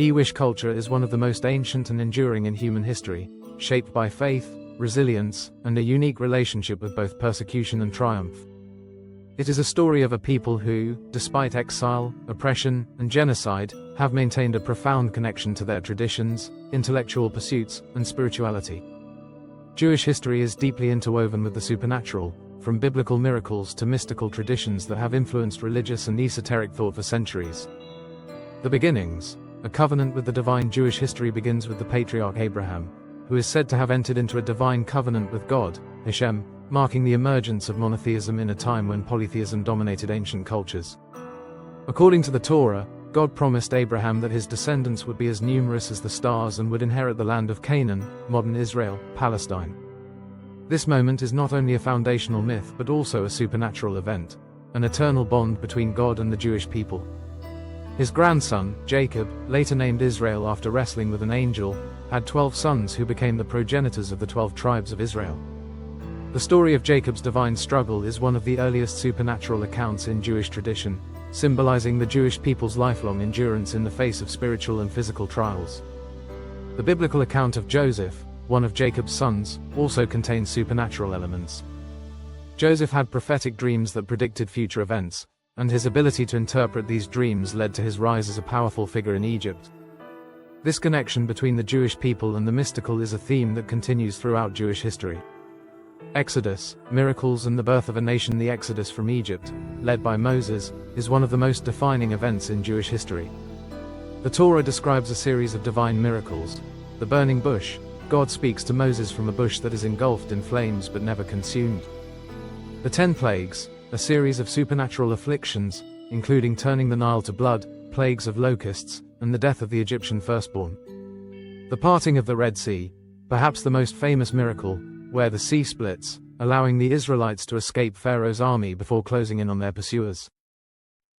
Jewish culture is one of the most ancient and enduring in human history, shaped by faith, resilience, and a unique relationship with both persecution and triumph. It is a story of a people who, despite exile, oppression, and genocide, have maintained a profound connection to their traditions, intellectual pursuits, and spirituality. Jewish history is deeply interwoven with the supernatural, from biblical miracles to mystical traditions that have influenced religious and esoteric thought for centuries. The beginnings. A covenant with the divine. Jewish history begins with the patriarch Abraham, who is said to have entered into a divine covenant with God, Hashem, marking the emergence of monotheism in a time when polytheism dominated ancient cultures. According to the Torah, God promised Abraham that his descendants would be as numerous as the stars and would inherit the land of Canaan, modern Israel, Palestine. This moment is not only a foundational myth but also a supernatural event, an eternal bond between God and the Jewish people. His grandson, Jacob, later named Israel after wrestling with an angel, had 12 sons who became the progenitors of the 12 tribes of Israel. The story of Jacob's divine struggle is one of the earliest supernatural accounts in Jewish tradition, symbolizing the Jewish people's lifelong endurance in the face of spiritual and physical trials. The biblical account of Joseph, one of Jacob's sons, also contains supernatural elements. Joseph had prophetic dreams that predicted future events, and his ability to interpret these dreams led to his rise as a powerful figure in Egypt. This connection between the Jewish people and the mystical is a theme that continues throughout Jewish history. Exodus, miracles and the birth of a nation. The Exodus from Egypt, led by Moses, is one of the most defining events in Jewish history. The Torah describes a series of divine miracles. The burning bush. God speaks to Moses from a bush that is engulfed in flames but never consumed. The 10 plagues, a series of supernatural afflictions, including turning the Nile to blood, plagues of locusts, and the death of the Egyptian firstborn. The parting of the Red Sea, perhaps the most famous miracle, where the sea splits, allowing the Israelites to escape Pharaoh's army before closing in on their pursuers.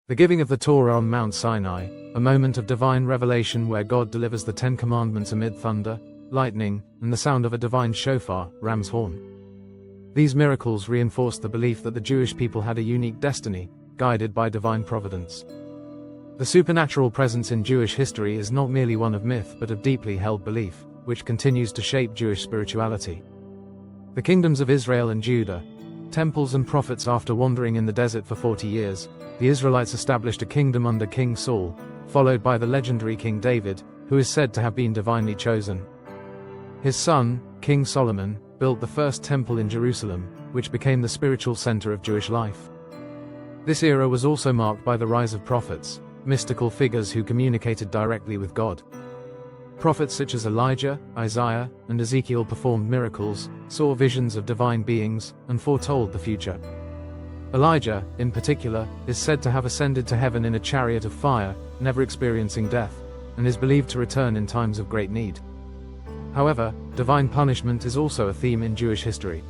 The giving of the Torah on Mount Sinai, a moment of divine revelation where God delivers the 10 commandments amid thunder, lightning, and the sound of a divine shofar, ram's horn. These miracles reinforced the belief that the Jewish people had a unique destiny, guided by divine providence. The supernatural presence in Jewish history is not merely one of myth but of deeply held belief, which continues to shape Jewish spirituality. The kingdoms of Israel and Judah, temples and prophets. After wandering in the desert for 40 years, the Israelites established a kingdom under King Saul, followed by the legendary King David, who is said to have been divinely chosen. His son, King Solomon, built the first temple in Jerusalem, which became the spiritual center of Jewish life. This era was also marked by the rise of prophets, mystical figures who communicated directly with God. Prophets such as Elijah, Isaiah, and Ezekiel performed miracles, saw visions of divine beings, and foretold the future. Elijah, in particular, is said to have ascended to heaven in a chariot of fire, never experiencing death, and is believed to return in times of great need. However, divine punishment is also a theme in Jewish history.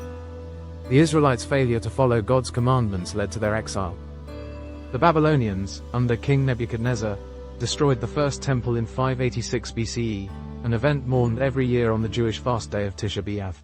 The Israelites' failure to follow God's commandments led to their exile. The Babylonians, under King Nebuchadnezzar, destroyed the first temple in 586 BCE, an event mourned every year on the Jewish fast day of Tisha B'Av.